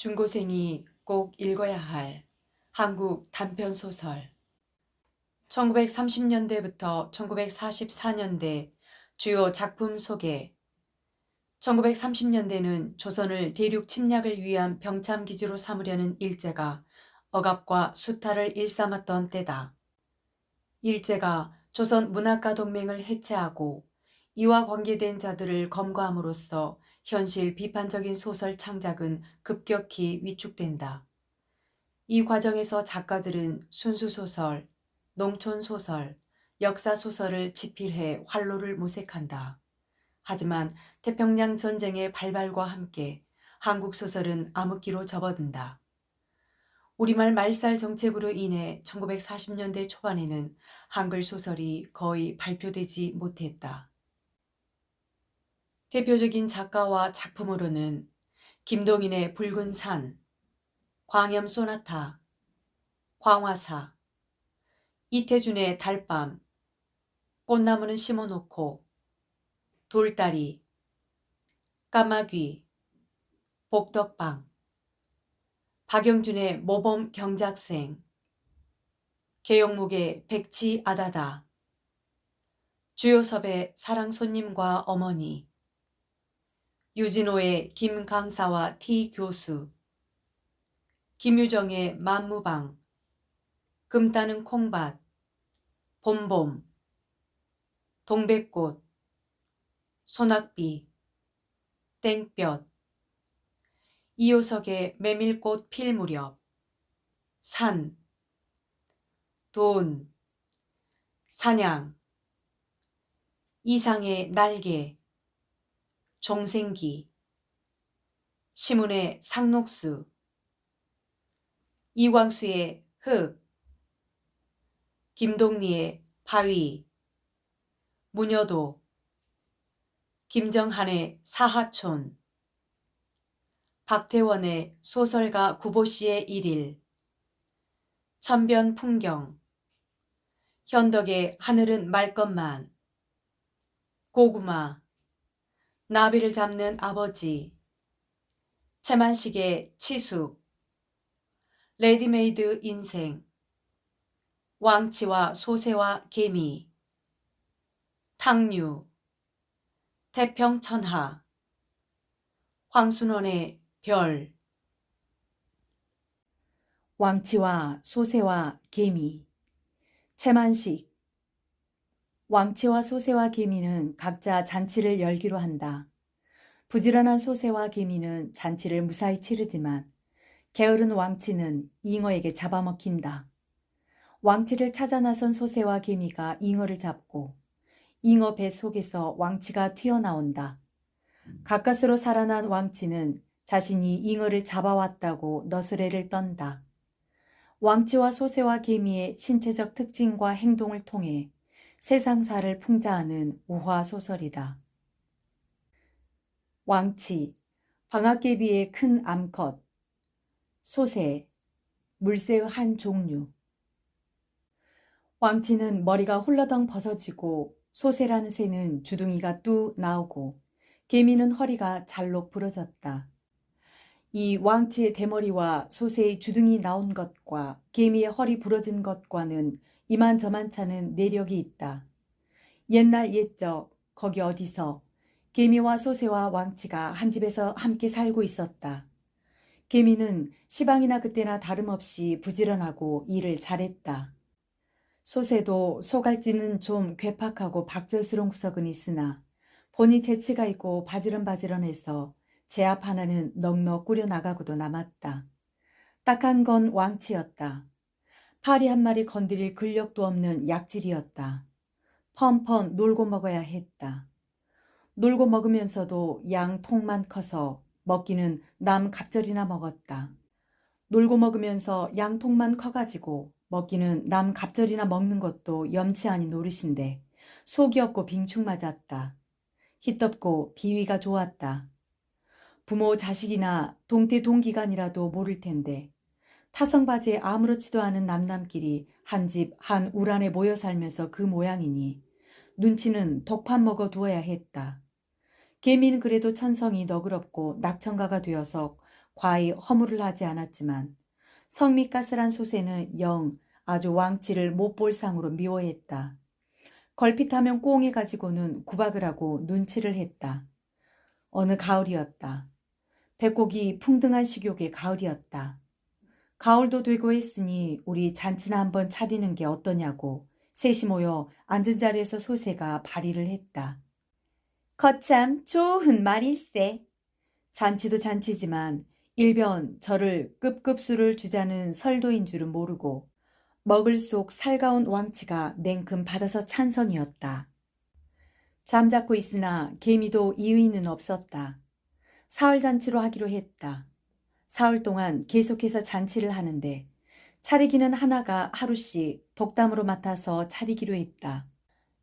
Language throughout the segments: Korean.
중고생이 꼭 읽어야 할 한국 단편소설 1930년대부터 1944년대 주요 작품 소개 1930년대는 조선을 대륙 침략을 위한 병참기지로 삼으려는 일제가 억압과 수탈을 일삼았던 때다. 일제가 조선 문학가 동맹을 해체하고 이와 관계된 자들을 검거함으로써 현실 비판적인 소설 창작은 급격히 위축된다. 이 과정에서 작가들은 순수소설, 농촌소설, 역사소설을 집필해 활로를 모색한다. 하지만 태평양 전쟁의 발발과 함께 한국 소설은 암흑기로 접어든다. 우리말 말살 정책으로 인해 1940년대 초반에는 한글 소설이 거의 발표되지 못했다. 대표적인 작가와 작품으로는 김동인의 붉은 산, 광염 소나타, 광화사, 이태준의 달밤, 꽃나무는 심어놓고, 돌다리, 까마귀, 복덕방, 박영준의 모범 경작생, 계영묵의 백치 아다다, 주요섭의 사랑손님과 어머니, 유진호의 김강사와 T 교수, 김유정의 만무방, 금 따는 콩밭, 봄봄, 동백꽃, 소낙비, 땡볕, 이효석의 메밀꽃 필 무렵, 산, 돈, 사냥, 이상의 날개, 종생기, 시문의 상록수, 이광수의 흙, 김동리의 바위, 문여도, 김정한의 사하촌, 박태원의 소설가 구보씨의 일일, 천변 풍경, 현덕의 하늘은 맑건만, 고구마, 나비를 잡는 아버지, 채만식의 치숙, 레디메이드 인생, 왕치와 소새와 개미, 탕류, 태평천하, 황순원의 별. 왕치와 소새와 개미. 채만식. 왕치와 소새와 개미는 각자 잔치를 열기로 한다. 부지런한 소새와 개미는 잔치를 무사히 치르지만 게으른 왕치는 잉어에게 잡아먹힌다. 왕치를 찾아 나선 소새와 개미가 잉어를 잡고 잉어 배 속에서 왕치가 튀어나온다. 가까스로 살아난 왕치는 자신이 잉어를 잡아왔다고 너스레를 떤다. 왕치와 소새와 개미의 신체적 특징과 행동을 통해 세상사를 풍자하는 우화소설이다. 왕치, 방앗개비의 큰 암컷, 소새, 물새의 한 종류. 왕치는 머리가 홀러덩 벗어지고 소새라는 새는 주둥이가 뚝 나오고 개미는 허리가 잘록 부러졌다. 이 왕치의 대머리와 소새의 주둥이 나온 것과 개미의 허리 부러진 것과는 이만저만찮은 내력이 있다. 옛날 옛적 거기 어디서 개미와 소새와 왕치가 한 집에서 함께 살고 있었다. 개미는 시방이나 그때나 다름없이 부지런하고 일을 잘했다. 소새도 소갈지는 좀 괴팍하고 박절스러운 구석은 있으나 본이 재치가 있고 바지런바지런해서 제압 하나는 넉넉 꾸려나가고도 남았다. 딱한 건 왕치였다. 파리 한 마리 건드릴 근력도 없는 약질이었다. 펀펀 놀고 먹어야 했다. 놀고 먹으면서도 양 통만 커서 먹기는 남 갑절이나 먹었다. 놀고 먹으면서 양 통만 커가지고 먹기는 남 갑절이나 먹는 것도 염치 아닌 노릇인데 속이 없고 빙축 맞았다. 희떴고 비위가 좋았다. 부모 자식이나 동태 동기간이라도 모를 텐데 타성바지에 아무렇지도 않은 남남끼리 한 집 한 울 안에 모여 살면서 그 모양이니 눈치는 독판 먹어 두어야 했다. 개미는 그래도 천성이 너그럽고 낙천가가 되어서 과히 허물을 하지 않았지만 성미가스란 소새는 영 아주 왕치를 못 볼 상으로 미워했다. 걸핏하면 꽁해 가지고는 구박을 하고 눈치를 했다. 어느 가을이었다. 백곡이 풍등한 식욕의 가을이었다. 가을도 되고 했으니 우리 잔치나 한번 차리는 게 어떠냐고 셋이 모여 앉은 자리에서 소새가 발의를 했다. 거참 좋은 말일세. 잔치도 잔치지만 일변 저를 급급수를 주자는 설도인 줄은 모르고 먹을 속 살가운 왕치가 냉큼 받아서 찬성이었다. 잠자코 있으나 개미도 이의는 없었다. 사흘 잔치로 하기로 했다. 사흘 동안 계속해서 잔치를 하는데 차리기는 하나가 하루씩 독담으로 맡아서 차리기로 했다.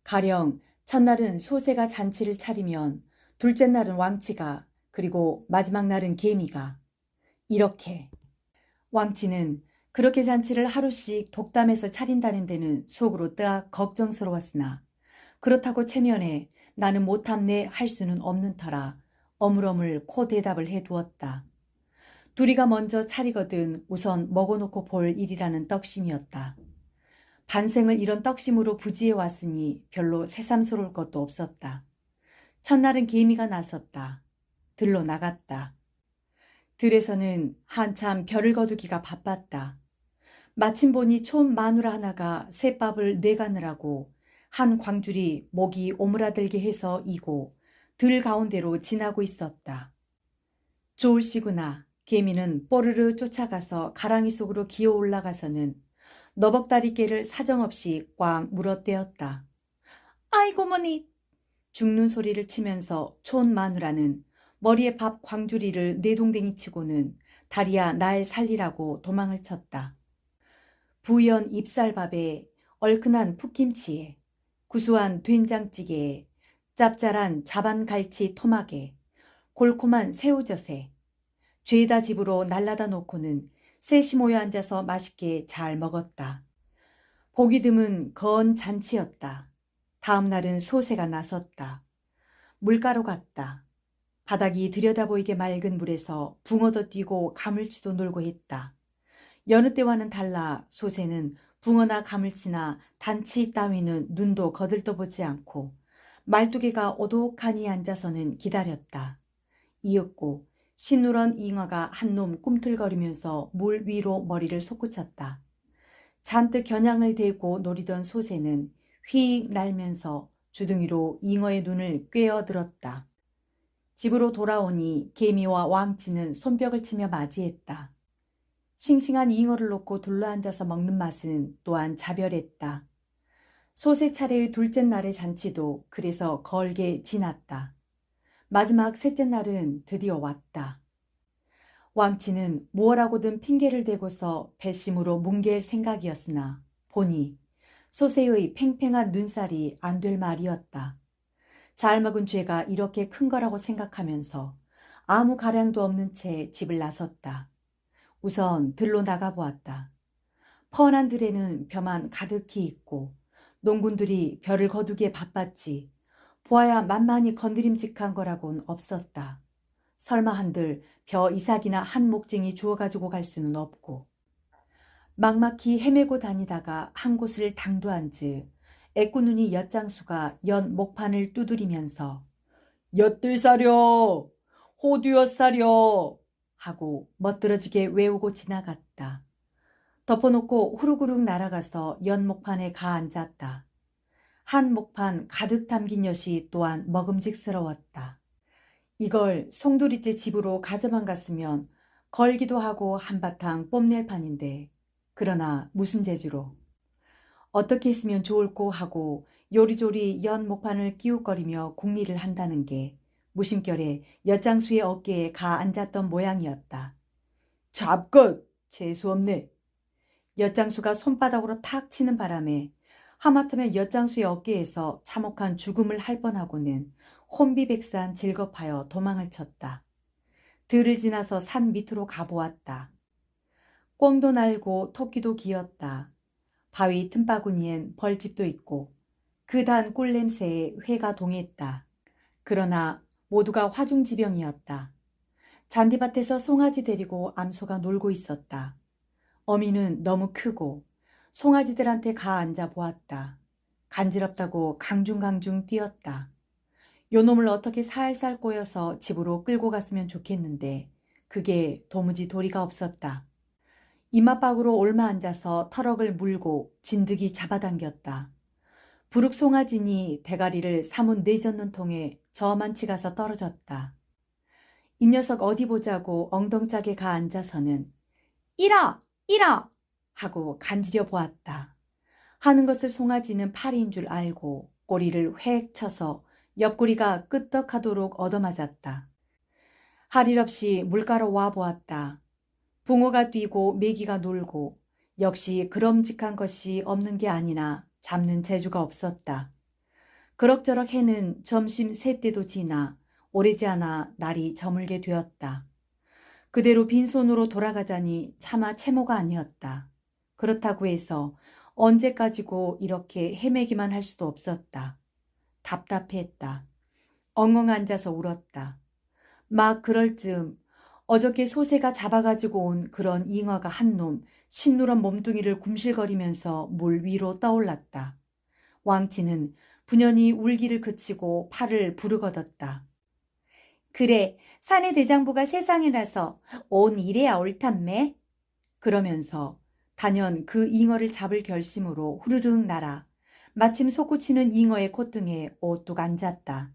가령 첫날은 소새가 잔치를 차리면 둘째 날은 왕치가 그리고 마지막 날은 개미가 이렇게. 왕치는 그렇게 잔치를 하루씩 독담해서 차린다는 데는 속으로 뜨악 걱정스러웠으나 그렇다고 체면에 나는 못함네 할 수는 없는 터라 어물어물 코 대답을 해두었다. 둘이가 먼저 차리거든 우선 먹어놓고 볼 일이라는 떡심이었다. 반생을 이런 떡심으로 부지해 왔으니 별로 새삼스러울 것도 없었다. 첫날은 개미가 나섰다. 들로 나갔다. 들에서는 한참 별을 거두기가 바빴다. 마침 보니 촌 마누라 하나가 셋밥을 내가느라고 한 광줄이 목이 오므라들게 해서 이고 들 가운데로 지나고 있었다. 좋을시구나. 개미는 뽀르르 쫓아가서 가랑이 속으로 기어 올라가서는 너벅다리깨를 사정없이 꽉 물어떼었다. 아이고 머니! 죽는 소리를 치면서 촌 마누라는 머리에 밥 광주리를 내동댕이 치고는 다리야 날 살리라고 도망을 쳤다. 부연 잎살밥에 얼큰한 풋김치에 구수한 된장찌개에 짭짤한 자반갈치 토막에 골콤한 새우젓에 죄다 집으로 날라다 놓고는 셋이 모여 앉아서 맛있게 잘 먹었다. 보기 드문 거언 잔치였다. 다음 날은 소새가 나섰다. 물가로 갔다. 바닥이 들여다보이게 맑은 물에서 붕어도 뛰고 가물치도 놀고 했다. 여느 때와는 달라 소새는 붕어나 가물치나 단치 따위는 눈도 거들떠보지 않고 말뚝에가 오독하니 앉아서는 기다렸다. 이윽고 시누런 잉어가 한 놈 꿈틀거리면서 물 위로 머리를 솟구쳤다. 잔뜩 겨냥을 대고 노리던 소새는 휙 날면서 주둥이로 잉어의 눈을 꿰어들었다. 집으로 돌아오니 개미와 왕치는 손뼉을 치며 맞이했다. 싱싱한 잉어를 놓고 둘러앉아서 먹는 맛은 또한 자별했다. 소새 차례의 둘째 날의 잔치도 그래서 걸게 지났다. 마지막 셋째 날은 드디어 왔다. 왕치는 무엇라고든 핑계를 대고서 배심으로 뭉갤 생각이었으나 보니 소새의 팽팽한 눈살이 안 될 말이었다. 잘 먹은 죄가 이렇게 큰 거라고 생각하면서 아무 가량도 없는 채 집을 나섰다. 우선 들로 나가보았다. 펀한 들에는 벼만 가득히 있고 농군들이 벼를 거두기에 바빴지 보아야 만만히 건드림직한 거라곤 없었다. 설마 한들 벼 이삭이나 한 목쟁이 주워가지고 갈 수는 없고 막막히 헤매고 다니다가 한 곳을 당도한즉 애꾸눈이 엿장수가 연 목판을 두드리면서 엿들사려 호두엿사려 하고 멋들어지게 외우고 지나갔다. 덮어놓고 후루구룩 날아가서 연 목판에 가앉았다. 한 목판 가득 담긴 엿이 또한 먹음직스러웠다. 이걸 송두리째 집으로 가져만 갔으면 걸기도 하고 한바탕 뽐낼 판인데 그러나 무슨 재주로 어떻게 했으면 좋을꼬 하고 요리조리 연 목판을 끼웃거리며 궁리를 한다는 게 무심결에 엿장수의 어깨에 가 앉았던 모양이었다. 잡것! 재수없네. 엿장수가 손바닥으로 탁 치는 바람에 하마터면 엿장수의 어깨에서 참혹한 죽음을 할 뻔하고는 혼비백산 질겁하여 도망을 쳤다. 들을 지나서 산 밑으로 가보았다. 꿩도 날고 토끼도 기었다. 바위 틈바구니엔 벌집도 있고 그 단 꿀냄새에 회가 동했다. 그러나 모두가 화중지병이었다. 잔디밭에서 송아지 데리고 암소가 놀고 있었다. 어미는 너무 크고 송아지들한테 가 앉아 보았다. 간지럽다고 강중강중 뛰었다. 요놈을 어떻게 살살 꼬여서 집으로 끌고 갔으면 좋겠는데 그게 도무지 도리가 없었다. 이마박으로 옮아 앉아서 터럭을 물고 진드기 잡아당겼다. 부룩 송아지니 대가리를 사문 내젓는 통에 저만치 가서 떨어졌다. 이 녀석 어디 보자고 엉덩짝에 가 앉아서는 이라! 이라! 하고 간지려 보았다. 하는 것을 송아지는 파리인 줄 알고 꼬리를 획 쳐서 옆구리가 끄떡하도록 얻어맞았다. 할 일 없이 물가로 와 보았다. 붕어가 뛰고 메기가 놀고 역시 그럼직한 것이 없는 게 아니나 잡는 재주가 없었다. 그럭저럭 해는 점심 새 때도 지나 오래지 않아 날이 저물게 되었다. 그대로 빈손으로 돌아가자니 차마 채모가 아니었다. 그렇다고 해서 언제까지고 이렇게 헤매기만 할 수도 없었다. 답답했다. 엉엉 앉아서 울었다. 막 그럴 즈음 어저께 소새가 잡아가지고 온 그런 잉어가 한 놈 신누런 몸뚱이를 굼실거리면서 물 위로 떠올랐다. 왕치는 분연히 울기를 그치고 팔을 부르거뒀다. 그래, 사내 대장부가 세상에 나서 온 이래야 옳단매. 그러면서 단연 그 잉어를 잡을 결심으로 후르륵 날아 마침 솟구치는 잉어의 콧등에 오뚝 앉았다.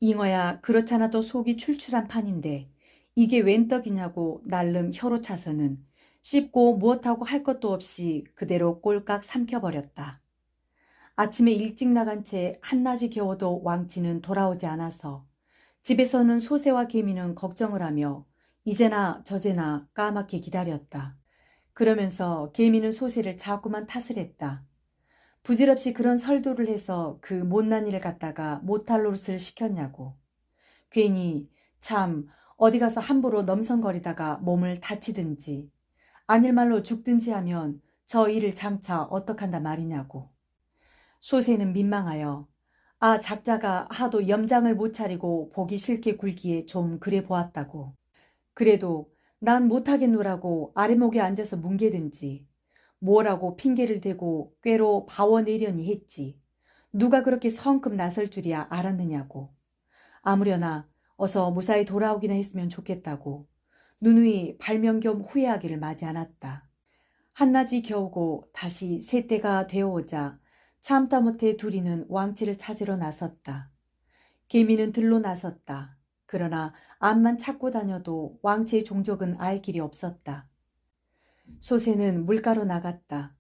잉어야 그렇잖아도 속이 출출한 판인데 이게 웬 떡이냐고 날름 혀로 차서는 씹고 무엇하고 할 것도 없이 그대로 꼴깍 삼켜버렸다. 아침에 일찍 나간 채 한낮이 겨워도 왕치는 돌아오지 않아서 집에서는 소새와 개미는 걱정을 하며 이제나 저제나 까맣게 기다렸다. 그러면서 개미는 소새를 자꾸만 탓을 했다. 부질없이 그런 설도를 해서 그 못난 일을 갖다가 못할 노릇을 시켰냐고. 괜히 참 어디 가서 함부로 넘성거리다가 몸을 다치든지 아닐 말로 죽든지 하면 저 일을 장차 어떡한다 말이냐고. 소새는 민망하여 작자가 하도 염장을 못 차리고 보기 싫게 굴기에 좀 그래 보았다고. 그래도 난 못하겠노라고 아래목에 앉아서 뭉개든지 뭐라고 핑계를 대고 꾀로 바워내려니 했지. 누가 그렇게 성급 나설 줄이야 알았느냐고. 아무려나 어서 무사히 돌아오기나 했으면 좋겠다고 누누이 발명 겸 후회하기를 마지 않았다. 한낮이 겨우고 다시 새때가 되어오자 참다 못해 둘이는 왕치를 찾으러 나섰다. 개미는 들로 나섰다. 그러나 암만 찾고 다녀도 왕치의 종족은 알 길이 없었다. 소새는 물가로 나갔다.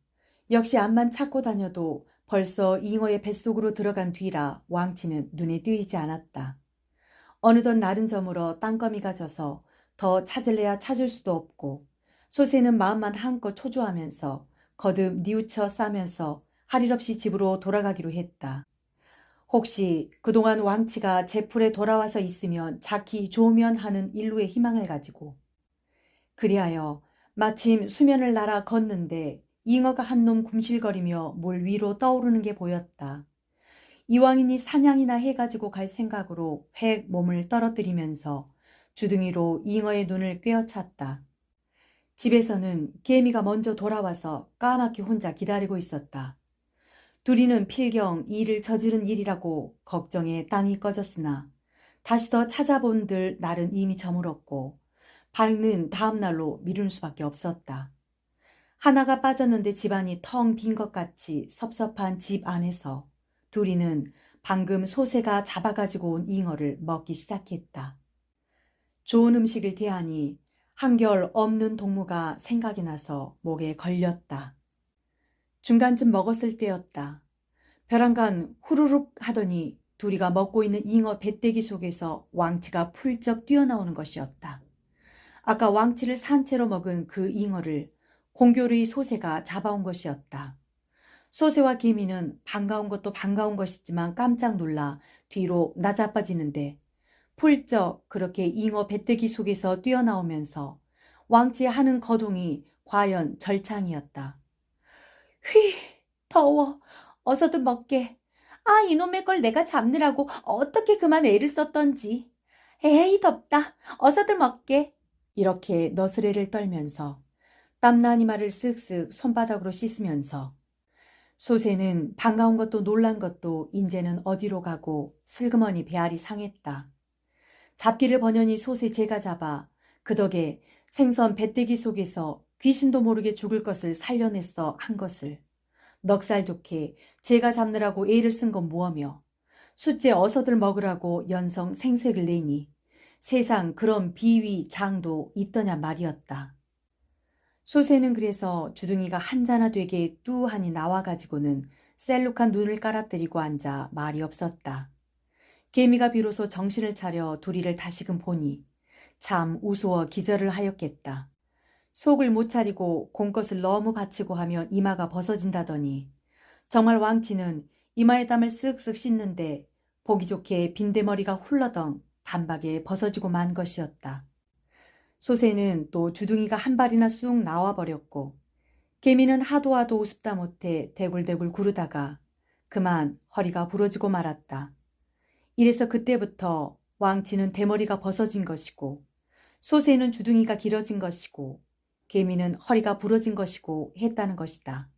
역시 암만 찾고 다녀도 벌써 잉어의 뱃속으로 들어간 뒤라 왕치는 눈에 띄지 않았다. 어느덧 날은 저물어 땅거미가 져서 더 찾을래야 찾을 수도 없고 소새는 마음만 한껏 초조하면서 거듭 뉘우쳐 싸면서 할 일 없이 집으로 돌아가기로 했다. 혹시 그동안 왕치가 제풀에 돌아와서 있으면 자기 좋으면 하는 일루의 희망을 가지고. 그리하여 마침 수면을 날아 걷는데 잉어가 한 놈 굼실거리며 물 위로 떠오르는 게 보였다. 이왕이니 사냥이나 해가지고 갈 생각으로 획 몸을 떨어뜨리면서 주둥이로 잉어의 눈을 꿰어찼다. 집에서는 개미가 먼저 돌아와서 까맣게 혼자 기다리고 있었다. 둘이는 필경 일을 저지른 일이라고 걱정에 땅이 꺼졌으나 다시 더 찾아본들 날은 이미 저물었고 밝는 다음 날로 미룰 수밖에 없었다. 하나가 빠졌는데 집안이 텅 빈 것 같이 섭섭한 집 안에서 둘이는 방금 소새가 잡아가지고 온 잉어를 먹기 시작했다. 좋은 음식을 대하니 한결 없는 동무가 생각이 나서 목에 걸렸다. 중간쯤 먹었을 때였다. 벼랑간 후루룩 하더니 둘이가 먹고 있는 잉어 배때기 속에서 왕치가 풀쩍 뛰어나오는 것이었다. 아까 왕치를 산채로 먹은 그 잉어를 공교로이 소새가 잡아온 것이었다. 소새와 개미는 반가운 것도 반가운 것이지만 깜짝 놀라 뒤로 나자빠지는데 풀쩍 그렇게 잉어 배때기 속에서 뛰어나오면서 왕치의 하는 거동이 과연 절창이었다. 휘, 더워. 어서들 먹게. 이놈의 걸 내가 잡느라고 어떻게 그만 애를 썼던지. 에이, 덥다. 어서들 먹게. 이렇게 너스레를 떨면서 땀난 이마를 쓱쓱 손바닥으로 씻으면서 소새는 반가운 것도 놀란 것도 인제는 어디로 가고 슬그머니 배알이 상했다. 잡기를 번연히 소새 제가 잡아 그 덕에 생선 배때기 속에서 귀신도 모르게 죽을 것을 살려냈어 한 것을 넉살 좋게 제가 잡느라고 애를 쓴 건 뭐하며 숫째 어서들 먹으라고 연성 생색을 내니 세상 그런 비위 장도 있더냐 말이었다. 소새는 그래서 주둥이가 한자나 되게 뚜하니 나와가지고는 셀룩한 눈을 깔아뜨리고 앉아 말이 없었다. 개미가 비로소 정신을 차려 도리를 다시금 보니 참 우스워 기절을 하였겠다. 속을 못 차리고 공것을 너무 바치고 하면 이마가 벗어진다더니 정말 왕치는 이마에 땀을 쓱쓱 씻는데 보기 좋게 빈대머리가 훌러덩 단박에 벗어지고 만 것이었다. 소새는 또 주둥이가 한 발이나 쑥 나와버렸고 개미는 하도 우습다 못해 대굴대굴 구르다가 그만 허리가 부러지고 말았다. 이래서 그때부터 왕치는 대머리가 벗어진 것이고 소새는 주둥이가 길어진 것이고 개미는 허리가 부러진 것이고 했다는 것이다.